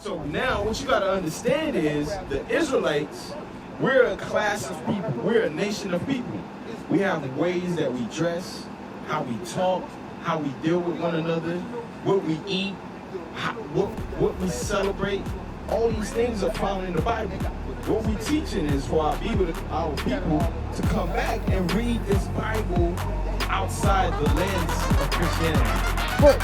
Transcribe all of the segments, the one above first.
So now what you got to understand is the Israelites, we're a class of people. We're a nation of people. We have ways that we dress, how we talk, how we deal with one another, what we eat, what we celebrate. All these things are found in the Bible. What we're teaching is for our people to come back and read this Bible outside the lens of Christianity. But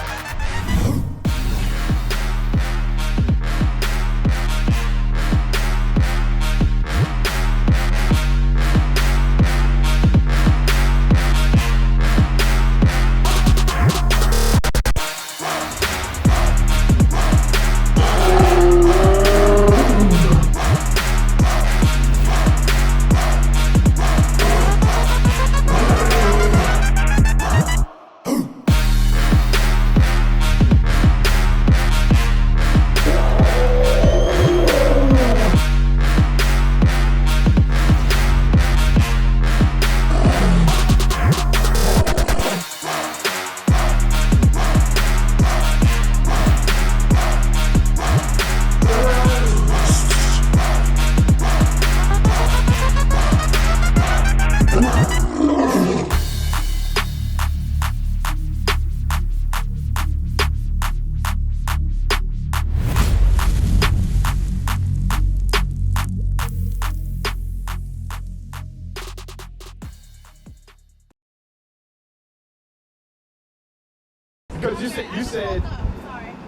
because you said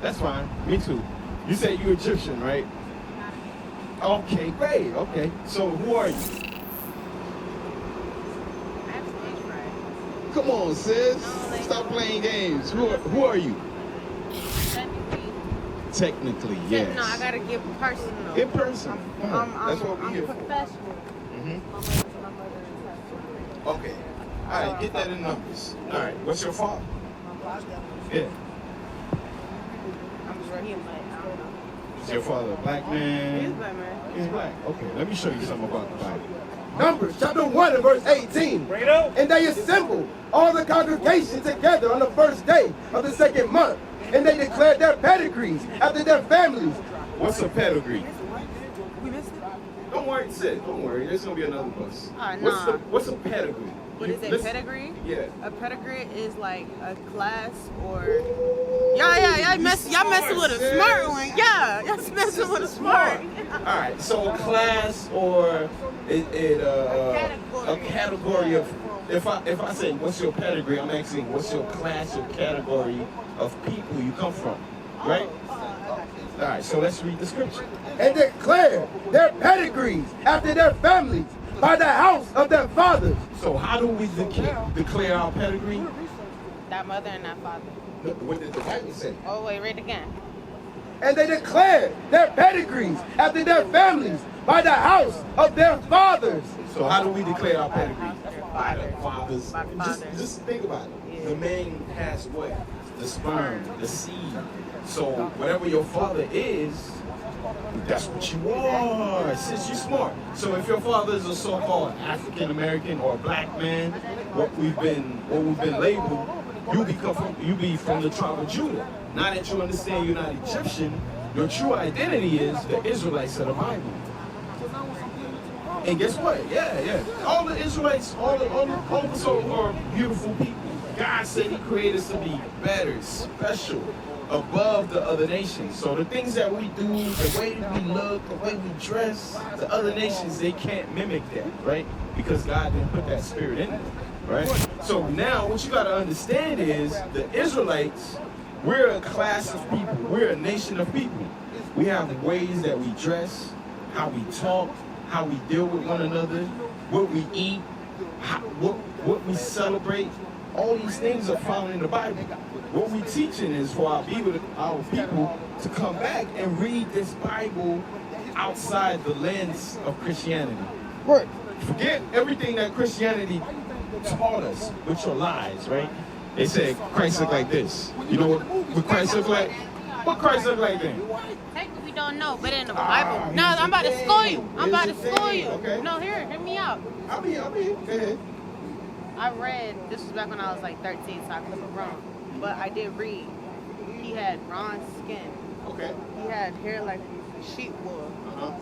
that's fine. Me too. You said you're Egyptian, right? Okay, great. Okay, so who are you? Come on, sis. Stop playing games. Who are you? Technically, yes. No, I gotta give personal. In person. That's what we're here for. Professional. Okay. All right, get that in numbers. All right, what's your father? Yeah. I'm sure he might. I don't know. Is your father a black man? He's black, man. He's black. Okay, let me show you something about the Bible. Numbers chapter 1 and verse 18. And they assembled all the congregation together on the first day of the second month, and they declared their pedigrees after their families. What's a pedigree? Don't worry, sis. Don't worry. There's gonna be another bus. What's a pedigree? What is a pedigree? Yeah. A pedigree is like a class or y'all messing with a smart one. Yeah, y'all messing with a smart. All right. So a class or a category of. If I say what's your pedigree, I'm asking what's your class or category of people you come from, right? All right. So let's read the scripture. And declared their pedigrees after their families by the house of their fathers. So how do we declare our pedigree? That mother and that father. What did the Bible say? Oh wait, read again. And they declared their pedigrees after their families by the house of their fathers. So how do we declare our pedigree? By the fathers. By the fathers. Just think about it. Yeah. The man has what? The sperm, the seed. So whatever your father is, that's what you are, since you're smart. So if your father is a so-called African American or a black man, what we've been labeled, you be from the tribe of Judah. Now that you understand you're not Egyptian, your true identity is the Israelites of the Bible. And guess what? Yeah. All the Israelites, all of us are beautiful people. God said He created us to be better, special, above the other nations. So the things that we do, the way we look, the way we dress, the other nations, they can't mimic that, right? Because God didn't put that spirit in them, right? So now what you got to understand is the Israelites, we're a class of people. We're a nation of people. We have ways that we dress, how we talk, how we deal with one another, what we eat, what we celebrate. All these things are found in the Bible. What we're teaching is for our people to come back and read this Bible outside the lens of Christianity. Right. Forget everything that Christianity taught us, which are lies, right? They said Christ looked like this. You know what Christ looked like? What Christ looked like then? Technically we don't know, but in the Bible. No, I'm about to school you. I'm about to school you. Okay. No, hear me out. I'll be. Go ahead. I read, this was back when I was like 13, so I could be wrong. But I did read. He had bronze skin. Okay. He had hair like sheep wool. Uh-huh.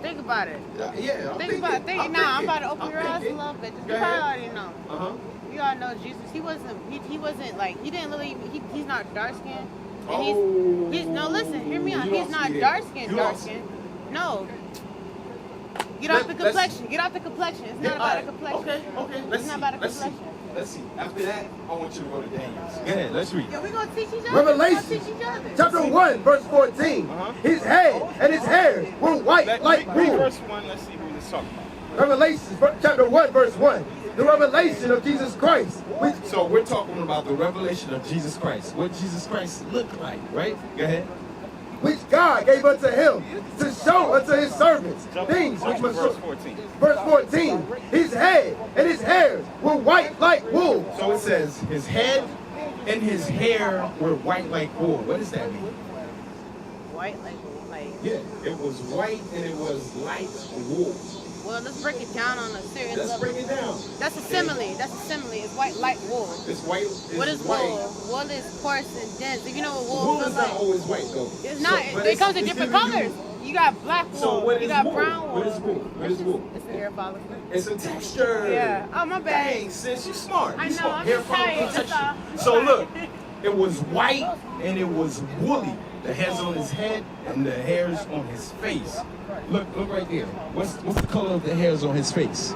Think about it. Yeah, I'm Think about it. I'm about to open your eyes a little bit. Just you probably already know. Uh-huh. You all know Jesus. He wasn't like, he didn't really, he's not dark skinned. And he's no, listen, hear me out. He's not dark skinned. No. Get off the complexion. Get off the complexion. It's not about a complexion. Okay. It's not about a complexion. Let's see. After that, I want you to go to Daniels. Go ahead, let's read. Yeah, we're going to teach each other. Revelation chapter 1, verse 14. His head and his hair were white like wool. Verse 1, let's see who he's talking about. Revelation chapter 1, verse 1. The revelation of Jesus Christ. So we're talking about the revelation of Jesus Christ. What Jesus Christ looked like, right? Go ahead. Which God gave unto him to show unto his servants things which must Verse 14. Verse 14. His head and his hairs were white like wool. So it says his head and his hair were white like wool. What does that mean? White like Yeah, it was white and it was light wool. Well, let's break it down on a serious Let's level. break it down. That's a simile. That's a simile. It's white like wool. It's white. What is white. wool? Wool is coarse and dense. If you know what wool Wool feels is like. not always white though. It's not. It comes in different colors. You got black wool. So what you is got wool? brown wool. What is wool? What is wool? It's a hair follicle. It's a texture. Yeah. Oh, my bad. Dang, sis, you smart. I You know, smart. I'm Hair just follicle tired, that's texture. all. So look, it was white and it was woolly. The hairs on his head and the hairs on his face. Look right there. What's the color of the hairs on his face?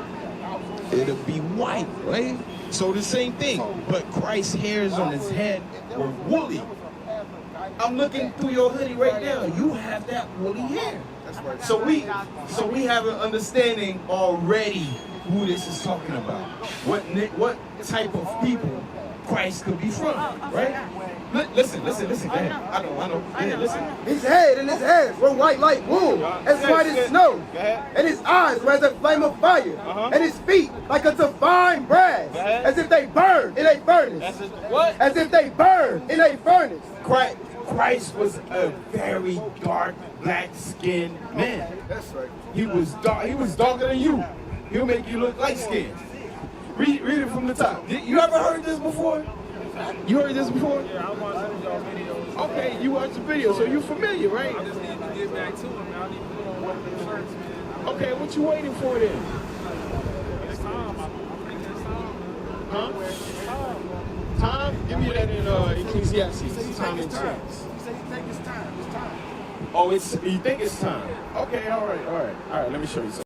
It'll be white, right? So the same thing, but Christ's hairs on his head were woolly. I'm looking through your hoodie right now. You have that woolly hair. So we have an understanding already who this is talking about. What type of people Christ could be from, right? Listen. Go ahead. I know. Yeah, listen. His head and his hairs were white like wool, as white as snow. And his eyes were as a flame of fire. And his feet like unto fine brass, as if they burned in a furnace. As if they burned in a furnace. Christ was a very dark, black-skinned man. That's right. He was darker than you. He'll make you look light-skinned. Read it from the top. You ever heard this before? You heard this before? Yeah, I watched y'all videos. Okay, you watched the video, so you're familiar, right? I just need to get back to him, man. I need to put on one of them shirts, man. Okay, what you waiting for then? It's time. I think it's time. Huh? It's time. Time? Give me that in Ecclesiastes. Time and chance. He said he think it's time. It's time. Oh, you think it's time? Okay, all right. Let me show you something.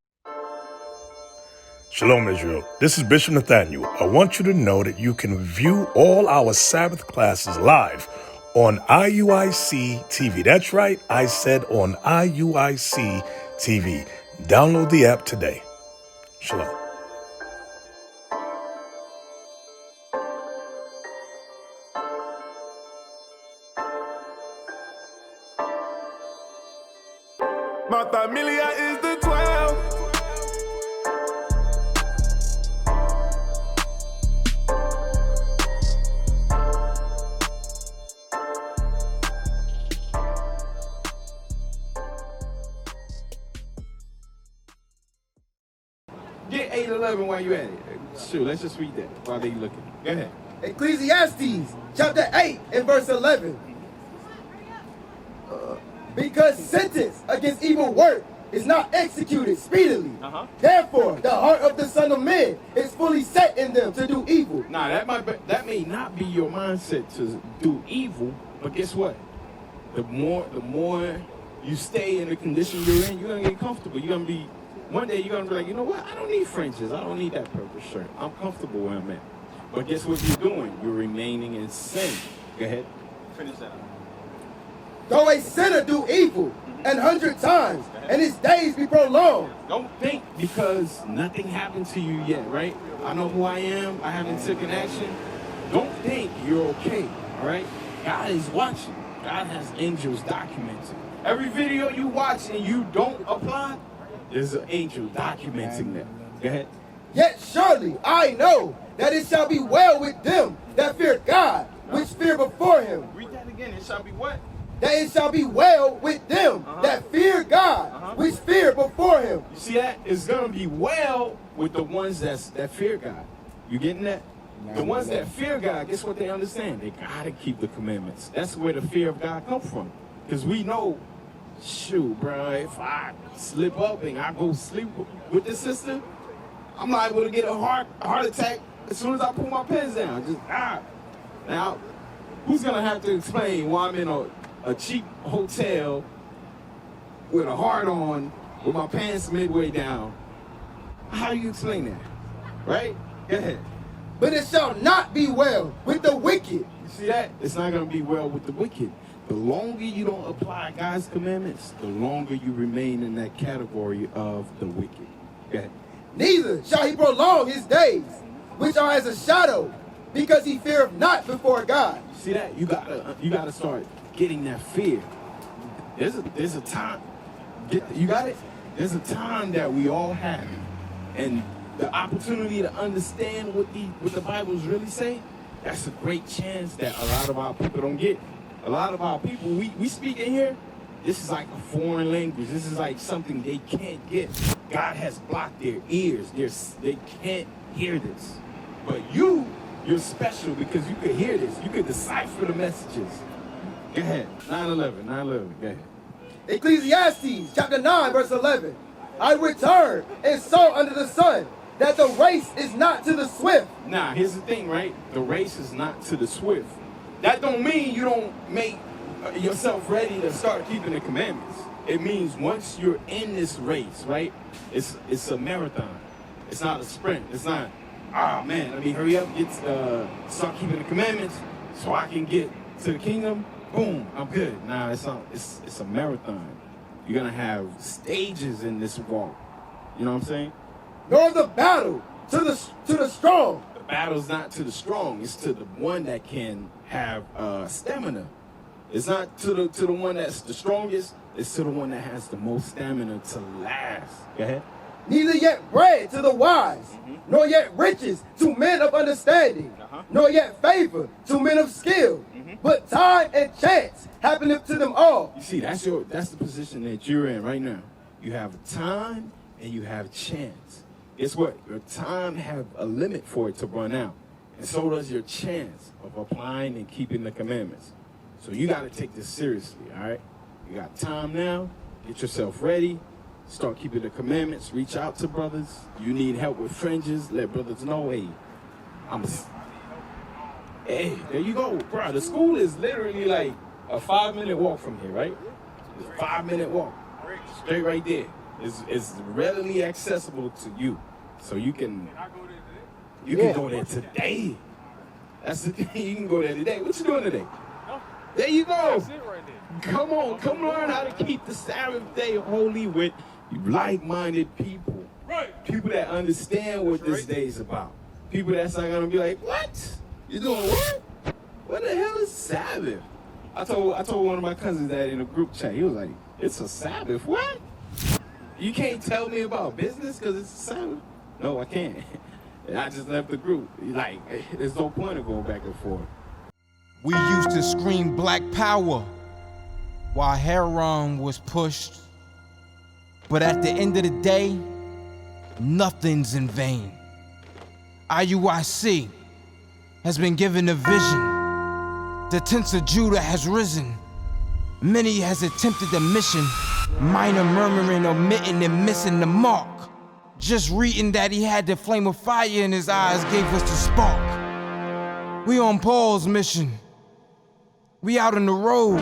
Shalom, Israel. This is Bishop Nathaniel. I want you to know that you can view all our Sabbath classes live on IUIC TV. That's right, I said on IUIC TV. Download the app today. Shalom. My familia is the 12. Get 8:11 while you at it. Sure, let's just read that while they looking. Go ahead. Ecclesiastes chapter 8 and verse 11. Because sentence against evil work is not executed speedily. Therefore, the heart of the Son of Man is fully set in them to do evil. Now that may not be your mindset to do evil, but guess what? The more you stay in the condition you're in, you're gonna get comfortable. One day you're gonna be like, you know what? I don't need fringes. I don't need that purple shirt. I'm comfortable where I'm at. But guess what you're doing? You're remaining in sin. Go ahead. Finish that. Though a sinner do evil 100 times, and his days be prolonged. Don't think because nothing happened to you yet, right? I know who I am. I haven't taken action. Don't think you're okay, all right? God is watching. God has angels documenting. Every video you watch and you don't apply, there's an angel documenting that. Go ahead. Yet surely I know that it shall be well with them that fear God, which fear before him. Read that again. It shall be what? That it shall be well with them that fear God, which fear before him. You see that? It's going to be well with the ones that fear God. You getting that? The ones that fear God, guess what they understand? They gotta keep the commandments. That's where the fear of God comes from. Because we know, shoot, bro, if I slip up and I go sleep with this sister, I'm liable to get a heart attack as soon as I put my pants down. Just Now, who's gonna have to explain why I'm in a cheap hotel with a heart on, with my pants midway down? How do you explain that? Right? Go ahead. But it shall not be well with the wicked. You see that? It's not gonna be well with the wicked. The longer you don't apply God's commandments, the longer you remain in that category of the wicked. Go ahead. Neither shall he prolong his days, which are as a shadow, because he feareth not before God. See that? You gotta start getting that fear. There's a time. You got it? There's a time that we all have, and the opportunity to understand what the Bible's really saying. That's a great chance that a lot of our people don't get. A lot of our people, we speak in here, this is like a foreign language. This is like something they can't get. God has blocked their ears. They can't hear this. But you're special because you could hear this. You could decipher the messages. Go ahead. 9/11. Go ahead. Ecclesiastes chapter 9 verse 11. I returned and saw under the sun that the race is not to the swift. Nah, here's the thing, right? The race is not to the swift. That don't mean you don't make yourself ready to start keeping the commandments. It means once you're in this race, right? It's a marathon. It's not a sprint. It's not, man, let me hurry up, start keeping the commandments so I can get to the kingdom. Boom, I'm good. Nah, it's not. It's a marathon. You're gonna have stages in this walk. You know what I'm saying? Nor the battle to the strong. The battle's not to the strong. It's to the one that can have stamina. It's not to the one that's the strongest. It's to the one that has the most stamina to last. Go ahead. Neither yet bread to the wise, nor yet riches to men of understanding, nor yet favor to men of skill. But time and chance happeneth to them all. You see, that's the position that you're in right now. You have time and you have chance. Guess what? Your time have a limit for it to run out. And so does your chance of applying and keeping the commandments. So you got to take this seriously, all right? You got time now. Get yourself ready. Start keeping the commandments. Reach out to brothers. You need help with fringes. Let brothers know, hey, there you go, bro. The school is literally like a 5-minute walk from here, right? It's a 5-minute walk. Straight right there. It's readily accessible to you. So you can go there today. That's the thing. You can go there today. What you doing today? There you go. That's it right there. Come on. Come learn how to keep the Sabbath day holy with like-minded people. Right. People that understand what this day is about. People that's not going to be like, what? You doing what? What the hell is Sabbath? I told one of my cousins that in a group chat. He was like, it's a Sabbath? What? You can't tell me about business because it's a Sabbath? No, I can't. And I just left the group. Like, there's no point of going back and forth. We used to scream black power while heroin was pushed. But at the end of the day, nothing's in vain. IUIC has been given a vision. The tents of Judah has risen. Many has attempted the mission. Minor murmuring, omitting, and missing the mark. Just reading that he had the flame of fire in his eyes gave us the spark. We on Paul's mission. We out on the road,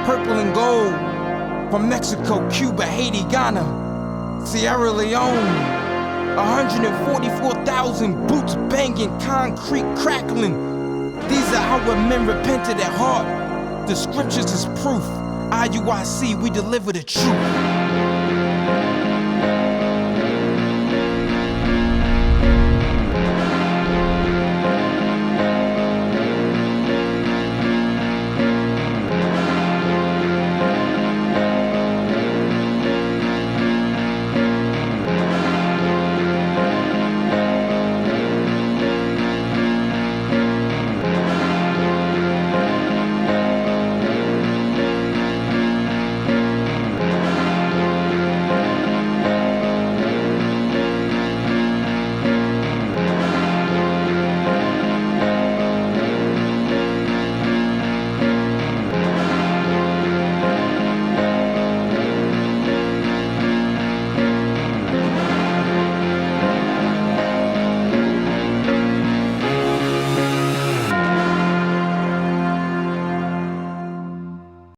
purple and gold. From Mexico, Cuba, Haiti, Ghana, Sierra Leone. 144,000 boots banging, concrete crackling. These are our men repented at heart. The scriptures is proof. IUIC, we deliver the truth.